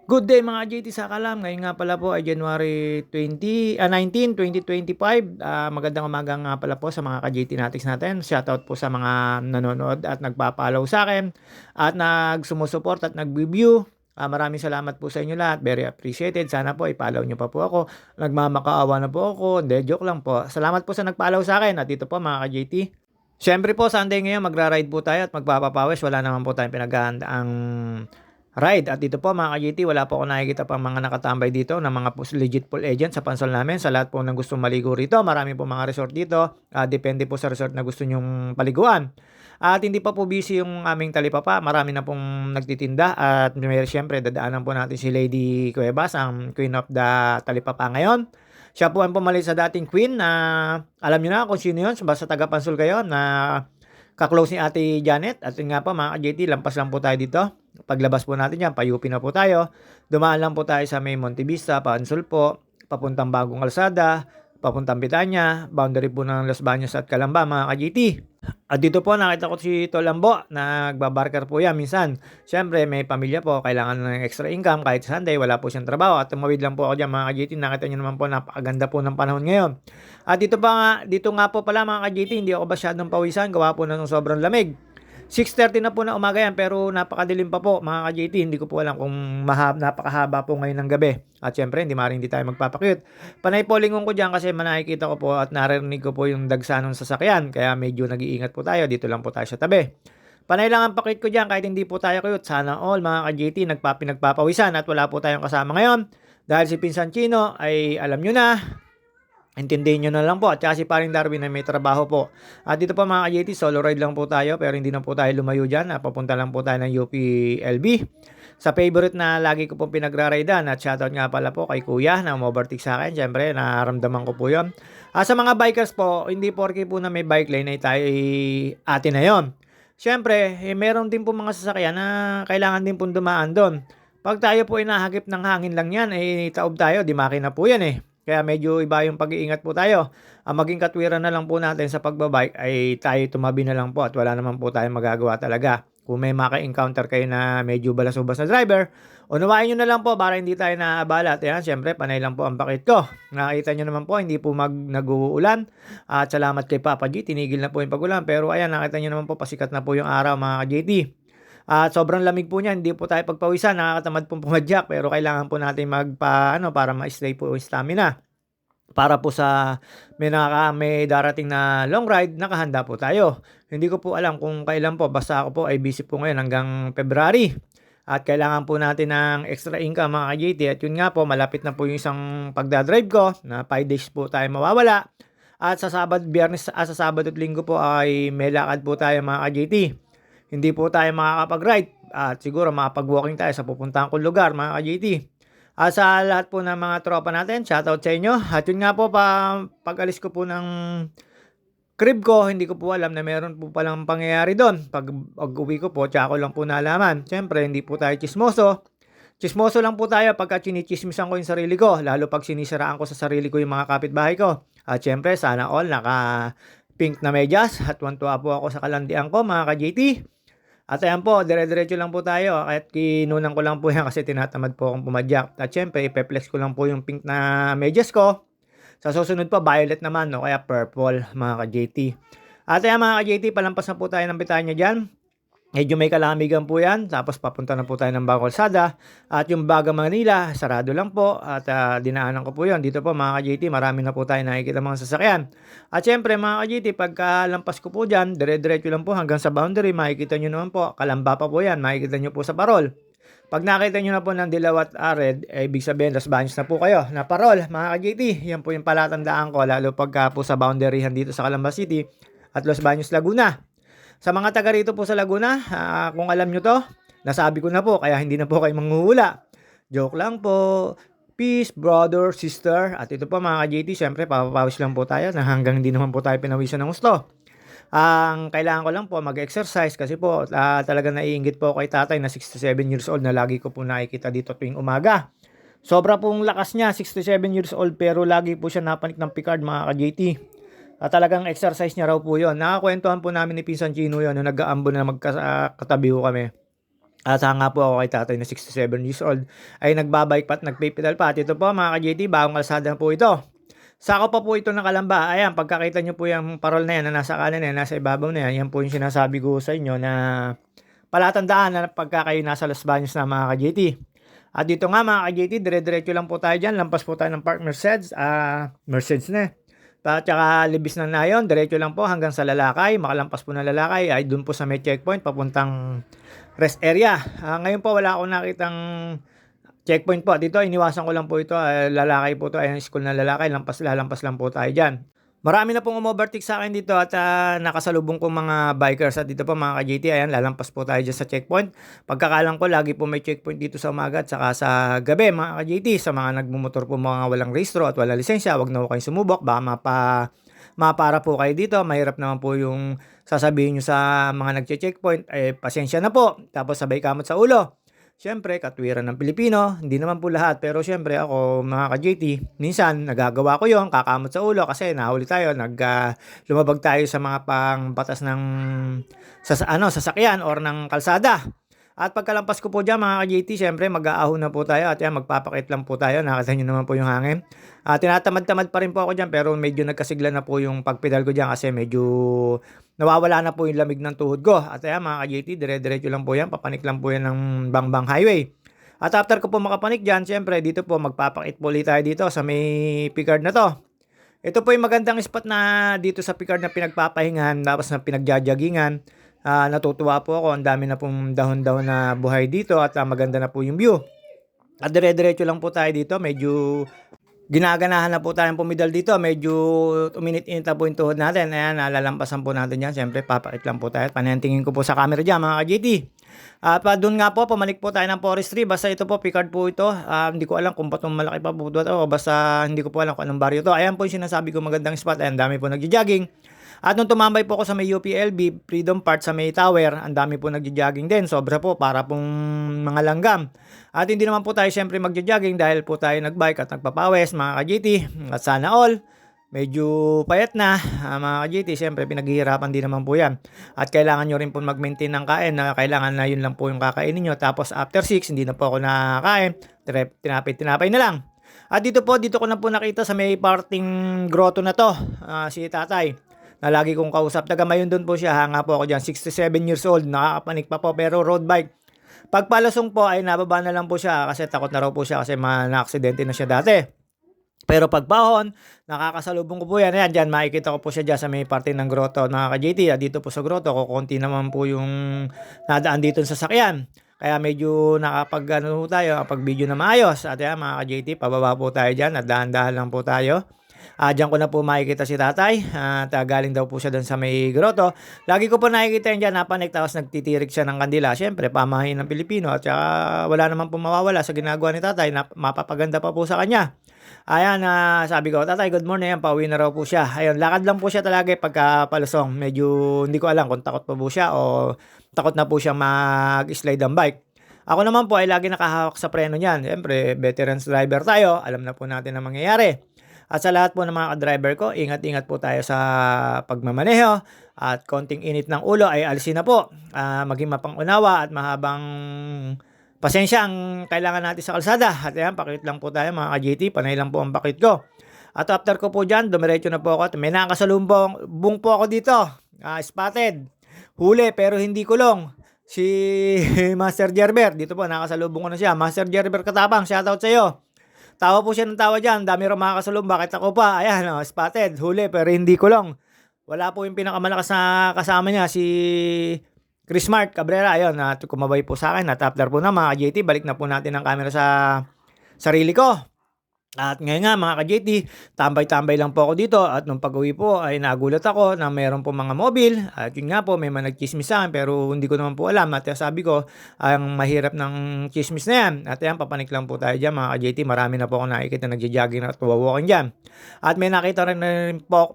Good day mga JT sa kalam. Ngayon nga pala po ay January 19, 2025. Magandang umaga nga pala po sa mga ka-JT natics natin. Shoutout po sa mga nanonood at nagpa-follow sa akin at nagsumusuport at nag-review. Maraming salamat po sa inyo lahat. Very appreciated. Sana po i-follow nyo pa po ako. Nagmamakaawa na po ako. Hindi, joke lang po. Salamat po sa nag-follow sa akin. At dito po mga ka-JT. Siyempre po, Sunday ngayon, magra-ride po tayo at magpapapawis. Wala naman po tayong pinaghahandang ride. At dito po mga ka-GT, wala po ako nakikita pang mga nakatambay dito na mga legit pool agent sa pansol namin. Sa lahat po ng gustong maligo rito, marami po mga resort dito. Depende po sa resort na gusto nyong paliguan. At hindi pa po busy yung aming talipapa. Marami na pong nagtitinda. At siyempre, dadaanan po natin si Lady Cuevas, ang Queen of the Talipapa ngayon. Siya po ang pumalit sa dating queen na alam nyo na kung sino yun. Basta taga-pansol kayo na kaklose ni Ate Janet. At yun nga po mga ka-JT, lampas lang po tayo dito. Paglabas po natin yan, payupi na po tayo. Dumaan lang po tayo sa may Monte Vista, Pansol po, papuntang Bagong Kalsada, papuntang Pitanya, boundary po ng Los Baños at Calamba mga ka-JT. At dito po nakita ko si Tolambo, nagbabarker po yan minsan. Siyempre may pamilya po, kailangan ng extra income kahit Sunday, wala po siyang trabaho. At tumawid lang po ako dyan mga ka-JT, nakita nyo naman po napakaganda po ng panahon ngayon. At dito nga po pala mga ka-JT, hindi ako masyadong pawisan, gawa po na ng sobrang lamig. 6:30 na po na umaga yan pero napakadilim pa po mga ka-JT. Hindi ko po alam kung napakahaba po ngayon ng gabi. At syempre hindi tayo magpapakyut. Panay po lingon ko dyan kasi nakikita ko po at naririnig ko po yung dagsa ng sasakyan. Kaya medyo nag-iingat po tayo. Dito lang po tayo sa tabi. Panay lang ang pakit ko dyan kahit hindi po tayo cute. Sana all mga ka-JT nagpapinawisan at wala po tayong kasama ngayon. Dahil si Pinsan Chino ay alam nyo na, intindihin nyo na lang po. At saka si paring Darwin na may trabaho po. At dito pa mga ka-JT, solo ride lang po tayo. Pero hindi na po tayo lumayo dyan. Papunta lang po tayo ng UPLB. Sa favorite na lagi ko pong pinagra-ridean. At shoutout nga pala po kay Kuya na umovertake sa akin. Siyempre, naramdaman ko po yun. Sa mga bikers po, hindi porke po na may bike lane ay tayo atin na yon. Siyempre, meron din po mga sasakyan na kailangan din pong dumaan doon. Pag tayo po inahagip ng hangin lang yan, taob tayo, di makina po yan eh. Kaya medyo iba yung pag-iingat po tayo. Ang maging katwiran na lang po natin sa pagbabike ay tayo tumabi na lang po at wala naman po tayong magagawa talaga. Kung may maka-encounter kayo na medyo balasubas na driver, unawain nyo na lang po para hindi tayo naabala. At yan, syempre, panay lang po ang pakit ko. Nakita nyo naman po, hindi po nag-uulan. At salamat kay Papa G, tinigil na po yung pag-ulan. Pero ayan, nakita nyo naman po, pasikat na po yung araw mga ka-JT. At sobrang lamig po niyan, hindi po tayo pagpawisan, nakakatamad pong pumadyak, pero kailangan po natin para ma-stay po yung stamina. Para po sa may darating na long ride, nakahanda po tayo. Hindi ko po alam kung kailan po, basta ako po ay busy po ngayon hanggang February. At kailangan po natin ng extra income mga ka-JT. At yun nga po, malapit na po yung isang pagdadrive ko na 5 days po tayo mawawala. At sa sa Sabado at Linggo po ay may lakad po tayo mga ka-JT. Hindi po tayo makakapag-ride at siguro makapag-walking tayo sa pupuntahan kong lugar mga ka-JT. Sa lahat po ng mga tropa natin, shoutout sa inyo. At yun nga po, pag-alis ko po ng crib ko, hindi ko po alam na meron po palang pangyayari doon. Pag-uwi ko po, tsaka ko lang po nalaman. Siyempre, hindi po tayo chismoso. Chismoso lang po tayo pagka chinichismisan ko yung sarili ko. Lalo pag sinisiraan ko sa sarili ko yung mga kapitbahay ko. At siyempre, sana all naka-pink na medyas. At tuwa po ako sa kalandian ko mga ka-JT. At ayan po, dire-diretso lang po tayo. Kahit kinunan ko lang po yan kasi tinatamad po akong pumadyak. At syempre, ipeplex ko lang po yung pink na medyas ko. Sa susunod po, violet naman, no? Kaya purple, mga ka-JT. At ayan mga ka-JT, palampas na po tayo ng Pitanya dyan. Medyo may kalamigan po yan. Tapos papunta na po tayo ng Bagong Kalsada. At yung Baga Manila, sarado lang po. At dinaanan ko po yun. Dito po mga ka-JT, marami na po tayo nakikita mga sasakyan. At syempre mga ka-JT, pagkalampas ko po dyan, dire-diretso lang po hanggang sa boundary. Makikita nyo naman po, Kalamba pa po yan. Makikita nyo po sa parol. Pag nakita nyo na po ng dilaw at red, ibig sabihin, Los Baños na po kayo. Na parol, mga ka-JT. Yan po yung palatandaan ko, lalo pagka po sa boundaryhan dito sa Calamba City at Los Baños, Laguna. Sa mga taga rito po sa Laguna, kung alam nyo to, nasabi ko na po, kaya hindi na po kayo manghuhula. Joke lang po. Peace, brother, sister. At ito po mga ka-JT, syempre, papapawis lang po tayo na hanggang hindi naman po tayo pinawisan ng gusto. Ang kailangan ko lang po mag-exercise kasi po talaga naiinggit po kay tatay na 67 years old na lagi ko po nakikita dito tuwing umaga. Sobra pong lakas niya, 67 years old, pero lagi po siya napanik ng Picard mga ka-JT. Talagang exercise niya raw po yun. Nakakwentuhan po namin ni Pinsan Chino yun nung nag-aambo na magkatabi ko kami. At saka nga po ako kay tatay na 67 years old ay nagbabike pa at nagpipedal pa. At ito po mga ka-JT, bagong kalsada na po ito. Sako pa po ito ng Kalamba. Ayan, pagkakita nyo po yung parol na yan na nasa kanan na yan, nasa ibabaw na yan, yan po yung sinasabi ko sa inyo na palatandaan na pagka kayo nasa Los Baños na mga ka-JT. At dito nga mga ka-JT, dire-diretso lang po tayo dyan. Lampas po tayo ng Park Mercedes. Mercedes na. At saka libis na yun, diretso lang po hanggang sa Lalakay. Makalampas po ng Lalakay ay dun po sa may checkpoint papuntang rest area. Ngayon po wala akong nakitang checkpoint po. Dito iniwasan ko lang po ito. Lalakay po ito. Ayan, school na Lalakay. Lalampas lang po tayo dyan. Marami na pong umovertake sa akin dito at nakasalubong kong mga bikers. At dito po mga ka-JT, ayan, lalampas po tayo dyan sa checkpoint. Pagkakalang ko, lagi po may checkpoint dito sa umaga at saka sa gabi mga ka-JT. Sa mga nagmumotor po mga walang rehistro at wala lisensya, wag na po kayong sumubok. Baka mapara po kayo dito. Mahirap naman po yung sasabihin nyo sa mga nagche-checkpoint. Pasensya na po. Tapos sabay kamot sa ulo. Siyempre, katwiran ng Pilipino, hindi naman po lahat. Pero siyempre ako, mga ka-JT, minsan nagagawa ko yon, kakamot sa ulo kasi nahuli tayo, lumabag tayo sa mga pangbatas ng sasakyan or ng kalsada. At pagkalampas ko po dyan mga ka-JT, siyempre mag-aahon na po tayo at yan, magpapakit lang po tayo. Nakita nyo naman po yung hangin. Tinatamad-tamad pa rin po ako dyan pero medyo nagkasigla na po yung pagpedal ko dyan kasi medyo nawawala na po yung lamig ng tuhod ko. At yan mga ka-JT, dire-diretso lang po yan. Papanik lang po yan ng Bangbang Highway. At after ko po makapanik dyan, siyempre dito po magpapakit po ulit tayo dito sa may Picard na to. Ito po yung magandang spot na dito sa Picard na pinagpapahingan tapos na pinagjajagingan. Natutuwa po ako, ang dami na pong dahon-dahon na buhay dito at maganda na po yung view. At dire-diretso lang po tayo dito, medyo ginaganahan na po tayong pumidal dito, medyo uminit-init na po yung tuhod natin. Ayan, lalampasan po natin yan, siyempre papakit lang po tayo. Panentingin ko po sa camera dyan mga ka-JT. Doon nga po, pamalik po tayo ng forestry. Basta ito po, Picard po ito. Hindi ko alam kung patong malaki pa po ito. Basta hindi ko po alam kung anong baryo to. Ayan po yung sinasabi ko magandang spot. Ayan, dami po nagja-jogging. At nung tumambay po ako sa may UPLB, Freedom Park sa may tower, ang dami po nagja-jogging din. Sobra po, para pong mga langgam. At hindi naman po tayo siyempre magja-jogging dahil po tayo nagbike at nagpapawes mga ka-JT. At sana all, medyo payat na mga ka-JT. Siyempre pinaghihirapan din naman po yan. At kailangan nyo rin po mag-maintain ng kain na kailangan na yun lang po yung kakainin nyo. Tapos after 6, hindi na po ako nakakain. Tinapay na lang. At dito ko na po nakita sa may parting grotto na to, si tatay. Na lagi kong kausap. Taga-Mayon doon po siya. Hanga po ako dyan. 67 years old. Nakakapanik pa po pero road bike. Pagpalasong po ay nababa na lang po siya kasi takot na raw po siya kasi na-aksidente na siya dati. Pero pagpahon, nakakasalubong ko po yan. Ayan, dyan makikita ko po siya dyan sa may parte ng grotto na ka-JT. Dito po sa grotto, kukunti naman po yung nadaan dito sa sakyan. Kaya medyo nakapag-video na maayos. At yan mga ka-JT, pababa po tayo dyan at dahan-dahan lang po tayo. Diyan ko na po makikita si tatay at galing daw po siya doon sa may grotto. Lagi ko po nakikita yan dyan, napanik tapos nagtitirik siya ng kandila. Siyempre, pamahain ng Pilipino at saka wala naman po mawawala sa ginagawa ni tatay na mapapaganda pa po sa kanya. Ayan, sabi ko, tatay, good morning. Ayan, pauwi na raw po siya. Ayun, lakad lang po siya talaga pagka palusong. Medyo hindi ko alam kung takot pa po siya o takot na po siya mag-slide ang bike. Ako naman po ay lagi nakahawak sa preno niyan. Siyempre, veterans driver tayo. Alam na po natin ang mangyayari. At sa lahat po ng mga ka-driver ko, ingat-ingat po tayo sa pagmamaneho at konting init ng ulo ay alisin na po. Maging mapangunawa at mahabang pasensya ang kailangan natin sa kalsada. At ayan, pakit lang po tayo mga ka-JT, panay lang po ang pakit ko. At after ko po dyan, dumiretso na po ako at may nakasalubong po ako dito. Spotted. Huli pero hindi kulong. Si Master Gerber, dito po nakasalubong ko na siya. Master Gerber Katapang, shoutout sa iyo. Tawa po siya ng tawa dyan. Dami rin makakasalubong. Bakit ako pa? Ayan, spotted. Huli, pero hindi kulong. Wala po yung pinakamalakas na kasama niya, si Chris Mart Cabrera. Ayun, kumabay po sa akin. At after po na mga ka-JT, balik na po natin ang camera sa sarili ko. At ngayon nga mga ka-JT, tambay-tambay lang po ako dito at nung pag-uwi po ay nagulat ako na meron po mga mobil at yun nga po may mga nagchismis sa akin pero hindi ko naman po alam at sabi ko ang mahirap ng chismis na yan at yan papanik lang po tayo dyan mga ka-JT, marami na po ako nakikita nagja-jogging at walking dyan at may nakita rin po,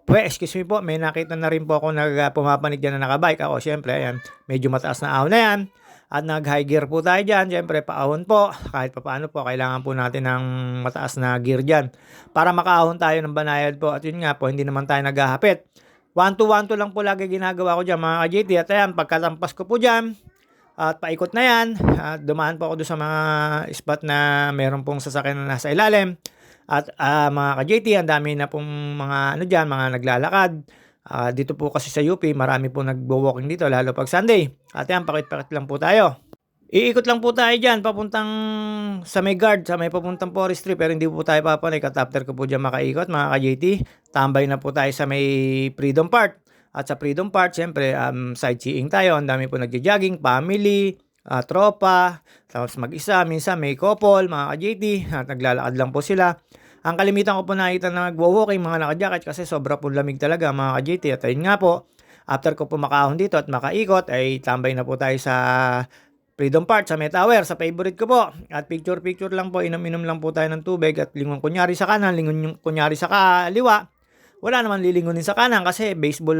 may nakita na rin po ako pumapanik dyan na nakabike ako, syempre ayan, medyo mataas na ahon na yan. At nag-high gear po tayo dyan. Siyempre, paahon po. Kahit pa paano po, kailangan po natin ng mataas na gear dyan. Para makaahon tayo ng banayad po. At yun nga po, hindi naman tayo naghahapit. 1-2 lang po lagi ginagawa ko dyan mga ka-JT. At ayan, pagkatampas ko po dyan, At paikot na 'yan at dumaan po ako do'n sa mga spot na meron pong sasakyan na nasa ilalim at, mga ka-JT ang dami na pong mga ano diyan, mga naglalakad. Dito po kasi sa UP marami pong nagwo-walking dito lalo 'pag Sunday. At 'yan pakit-pakit lang po tayo. Iikot lang po tayo diyan papuntang sa may guard, sa may papuntang forestry pero hindi po tayo papanik at after ko po diyan makaikot mga ka-JT, tambay na po tayo sa may Freedom Park. At sa Freedom Park siyempre, sightseeing tayo, ang dami po nagjo-jogging, family, tropa, tapos mag-isa, minsan may couple, mga ka-JT at naglalakad lang po sila. Ang kalimitan ko po nakita na nagwo-walking mga naka-jacket kasi sobra po lamig talaga mga ka-JT at ayun nga po, after ko po makahon dito at makaikot ay tambay na po tayo sa Freedom Park sa May Tower, sa favorite ko po. At picture-picture lang po, inom-inom lang po tayo ng tubig at lingon kunyari sa kanan, lingon yung kunyari sa kaliwa. Wala naman lilingunin sa kanan kasi baseball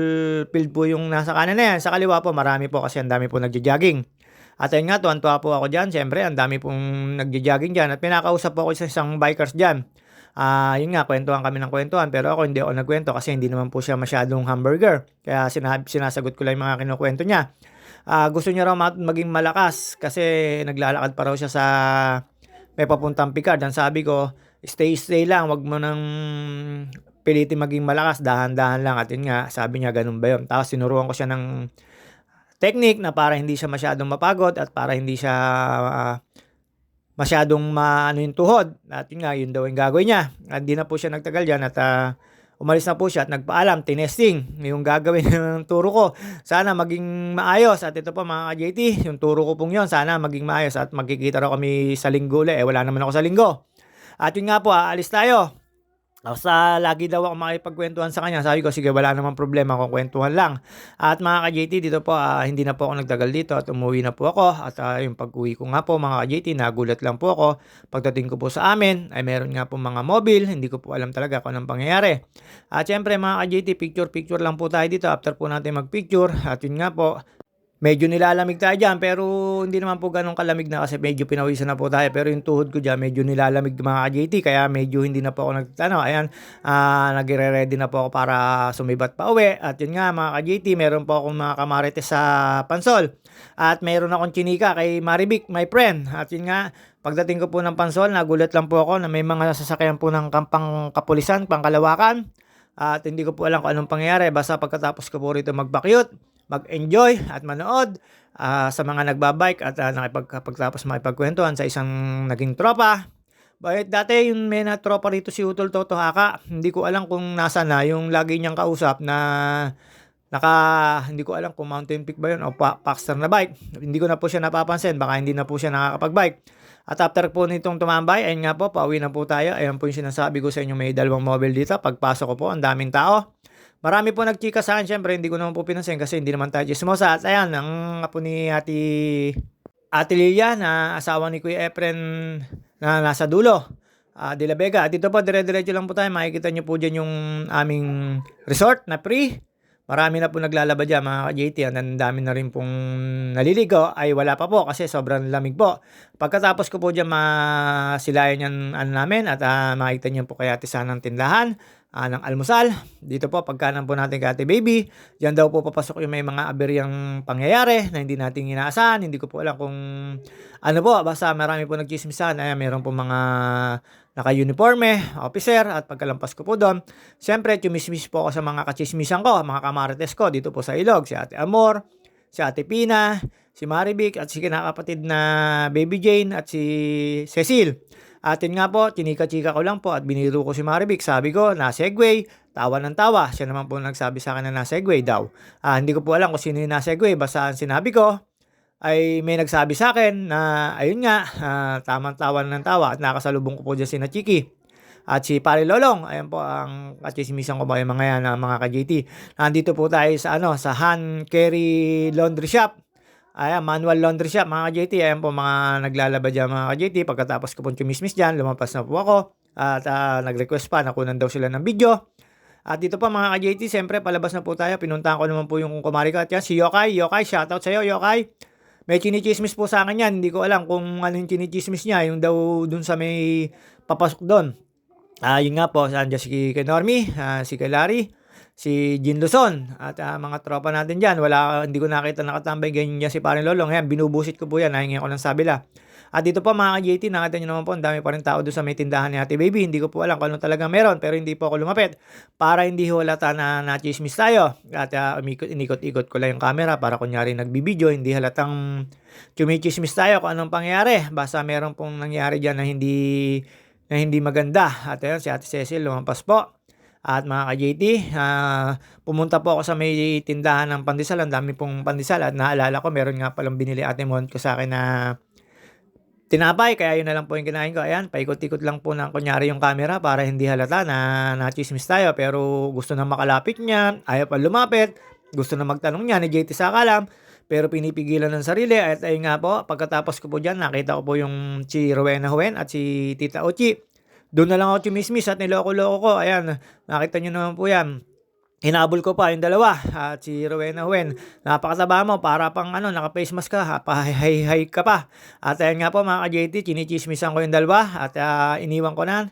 field po yung nasa kanan na yan. Sa kaliwa po marami po kasi ang dami po nagjo-jogging. At ayun nga, tuwan-tuwa po ako dyan. Siyempre, ang dami pong nagjo-jogging dyan. At pinakausap po ako sa isang bikers dyan. Yun nga, kwentuhan kami ng kwentuhan. Pero ako hindi ako nagkwento kasi hindi naman po siya masyadong hamburger. Kaya sinasagot ko lang yung mga kinukwento niya. Gusto niya raw maging malakas kasi naglalakad pa raw siya sa may papuntang Picard. Ang sabi ko, stay lang, wag mo nang pilitin maging malakas, dahan-dahan lang. At yun nga, sabi niya ganun ba yun. Tapos sinuruan ko siya ng technique na para hindi siya masyadong mapagod at para hindi siya masyadong maano yung tuhod. At yun nga, yun daw yung gagawin niya. At di na po siya nagtagal dyan at umalis na po siya at nagpaalam, tinesting yung gagawin ng turo ko. Sana maging maayos. At ito po mga ka-JT, yung turo ko pong yun, sana maging maayos at magkikita raw kami sa linggo ulit. Wala naman ako sa linggo. At yun nga po, aalis tayo. Basta lagi daw ako makipagkwentuhan sa kanya. Sabi ko, sige, wala namang problema kung kwentuhan lang. At mga ka-JT, dito po, hindi na po ako nagtagal dito at umuwi na po ako. At yung pag-uwi ko nga po, mga ka-JT, nagulat lang po ako. Pagdating ko po sa amin, ay meron nga po mga mobile. Hindi ko po alam talaga kung anong pangyayari. At syempre, mga ka-JT, picture-picture lang po tayo dito. After po natin mag-picture, at yun nga po, medyo nilalamig tayo dyan pero hindi naman po ganun kalamig na kasi medyo pinawisan na po tayo pero yung tuhod ko dyan medyo nilalamig mga ka-JT kaya medyo hindi na po ako ayan, nagre-ready na po ako para sumibat pa uwi at yun nga mga ka-JT meron po akong mga kamarites sa Pansol at meron akong chinika kay Marivic, my friend at yun nga pagdating ko po ng Pansol nagulat lang po ako na may mga sasakyan po ng kampang kapulisan, pangkalawakan at hindi ko po alam kung anong pangyayari basta pagkatapos ko po rito mag-bakyut mag-enjoy at manood sa mga nagbabike at pagtapos makipagkwentuhan sa isang naging tropa. Bakit dati yung may na tropa rito si Utol Toto Haka, hindi ko alam kung nasa na yung lagi niyang kausap na hindi ko alam kung Mountain Peak ba yun o Paxter na bike. Hindi ko na po siya napapansin, baka hindi na po siya nakakapag-bike. At after po nitong tumambay, ayun nga po, pauwi na po tayo. Ayun po yung sinasabi ko sa inyo, may dalawang mobile dito. Pagpasok ko po, ang daming tao. Marami po nagchika sa akin, syempre hindi ko naman po pinansin kasi hindi naman tayo chismosa. At ayan, ang apo ni Ate Lilia na asawa ni Kuya Efren na nasa dulo, De La Vega. At dito po, dire-diretso lang po tayo. Makikita nyo po dyan yung aming resort na free. Marami na po naglalaba dyan mga ka-JT. Ang dami na rin pong naliligo. Ay wala pa po kasi sobrang lamig po. Pagkatapos ko po dyan masilayan yan namin at makikita nyo po kaya tisanang tindahan ng almusal. Dito po, pagkanan po natin kay Ate Baby. Diyan daw po papasok yung may mga aberyang pangyayari na hindi natin inaasahan. Hindi ko po alam kung ano po. Basta marami po nagchismisan. Ayan, meron po mga naka-uniforme, officer. At pagkalampas ko po doon, siyempre, chumismis po ako sa mga kachismisan ko, mga kamarites ko. Dito po sa Ilog, si Ate Amor, si Ate Pina, si Marivic, at si kinakapatid na Baby Jane, at si Cecil. At yun nga po, chinika-chika ko lang po at biniro ko si Marivic. Sabi ko, na-segway, tawa ng tawa. Siya naman po nagsabi sa akin na na-segway daw. Hindi ko po alam kung sino yung na-segway. Basta ang sinabi ko, ay may nagsabi sa akin na, ayun nga, tamang tawa ng tawa. At nakasalubong ko po dyan si Chiki. At si Pare Lolong, ayan po ang kachismisan ko ba yung mga yan, mga ka-JT. Nandito po tayo sa, sa hand carry laundry shop. Ayan, manual laundry shop, mga ka-JT. Ayan po, mga naglalaba dyan, mga ka-JT. Pagkatapos ko po chumismis dyan, lumampas na po ako. At nag-request pa, nakunan daw sila ng video. At dito po, mga ka-JT, siyempre, palabas na po tayo. Pinuntahan ko naman po yung kumari ko. At yan, si Yokai. Yokai, shoutout sa'yo, Yokai. May chinichismis po sa akin yan. Hindi ko alam kung ano yung chinichismis niya. Yung daw dun sa may papasok doon. Yun nga po, andyan si Normie, si Larry, si Jin Luzon at mga tropa natin diyan. Hindi ko nakita nakatambay ganyan si Paring Lolong. Ayan, binubusit ko po yan. Nahingi ko ng sabila. At dito po mga ka-JT, nakita nyo naman po, ang dami pa rin tao doon sa may tindahan ni Ate Baby. Hindi ko po alam kung ano talaga meron, pero hindi po ako lumapit para hindi halata na nachismis tayo. At inikot-ikot ko lang yung camera para kunyari nagbibideo, hindi halatang chumichismis tayo kung anong pangyayari. Basta meron pong nangyari dyan na hindi maganda. At ayun, si Ate Cecil lumampas po. At mga ka-JT, pumunta po ako sa may tindahan ng pandesal. Ang dami pong pandesal at naalala ko, meron nga palang binili Ate Mon ko sa akin na tinapay, kaya yun na lang po yung kinain ko. Ayan, paikot-ikot lang po ng kunyari yung camera para hindi halata na nachismis tayo. Pero gusto na makalapit niya, ayaw pa lumapit, gusto na magtanong niya ni JT Sakalam, pero pinipigilan ng sarili. At ayun nga po, pagkatapos ko po dyan, nakita ko po yung si Rowena Huen at si Tita Ochi. Doon na lang ako chumismis at niloko-loko ko. Ayan, nakita nyo naman po yan. Hinabol ko pa yung dalawa at si Rowena Huen. Napakataba mo, para pang naka-face mask ka, pahay-hay ka pa. At ayan nga po mga ka-JT, chinichismisan ko yung dalawa at iniwan ko na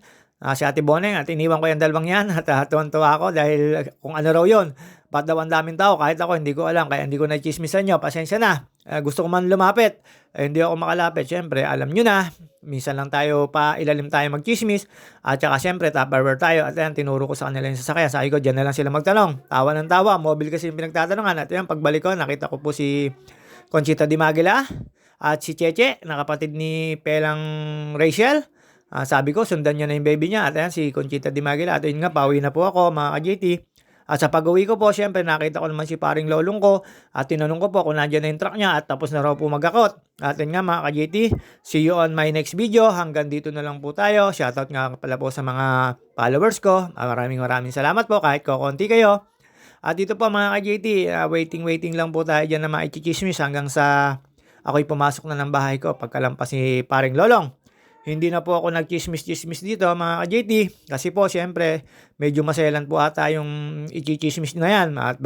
si Ate Boneng at iniwan ko yung dalawang yan at tuwan-tuwa ako dahil kung ano raw yun. Ba't daw ang daming tao? Kahit ako hindi ko alam, kaya hindi ko na-chismisan nyo. Pasensya na. Gusto ko man lumapit. Hindi ako makalapit. Siyempre, alam nyo na. Minsan lang tayo ilalim tayo mag-chismis. At saka siyempre, Tupperware tayo. At yan, tinuro ko sa kanila yung sasakyan. Sabi ko, dyan na lang sila magtanong. Tawa ng tawa. Mobile kasi yung pinagtatanungan. At yan, pagbalik ko, nakita ko po si Conchita Di Magila at si Cheche, na kapatid ni Pelang Rachel. Sabi ko, sundan niya na yung baby niya. At yan, si Conchita Di Magila. At yun nga, pauwi na po ako, mga ka-JT. At sa pag-uwi ko po, syempre nakita ko naman si Paring Lolong ko at tinanong ko po kung nandiyan na yung truck niya at tapos na raw po mag-akot. At yun nga mga ka-JT, see you on my next video. Hanggang dito na lang po tayo. Shoutout nga pala po sa mga followers ko. Maraming salamat po kahit konti kayo. At dito po mga ka-JT, waiting lang po tayo dyan na maichismis hanggang sa ako'y pumasok na ng bahay ko pagkalampas si Paring Lolong. Hindi na po ako nag-chismis dito mga ka-JT kasi po siyempre medyo maselan po ata yung i-chismis na yan at